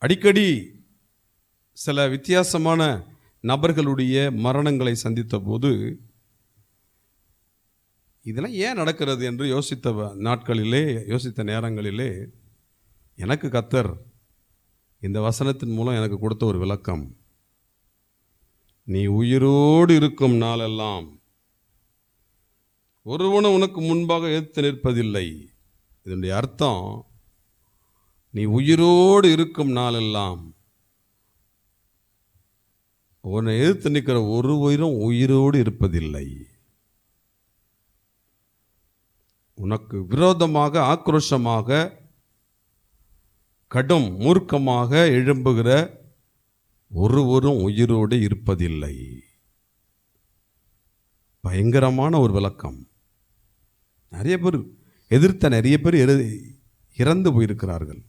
அடிக்கடி சில வித்தியாசமான நபர்களுடைய மரணங்களை சந்தித்த போது இதெல்லாம் ஏன் நடக்கிறது என்று யோசித்த நேரங்களிலே எனக்கு கர்த்தர் இந்த வசனத்தின் மூலம் எனக்கு கொடுத்த ஒரு விளக்கம், நீ உயிரோடு இருக்கும் நாளெல்லாம் ஒருவனும் உனக்கு முன்பாக எதிர்த்து நிற்பதில்லை. இதனுடைய அர்த்தம், நீ உயிரோடு இருக்கும் நாளெல்லாம் உன்னை எதிர்த்து நிற்கிற ஒரு உயிரும் உயிரோடு இருப்பதில்லை. உனக்கு விரோதமாக ஆக்ரோஷமாக கடும் மூர்க்கமாக எழும்புகிற ஒருவரும் உயிரோடு இருப்பதில்லை. பயங்கரமான ஒரு விளக்கம். நிறைய பேர் இறந்து போயிருக்கிறார்கள்.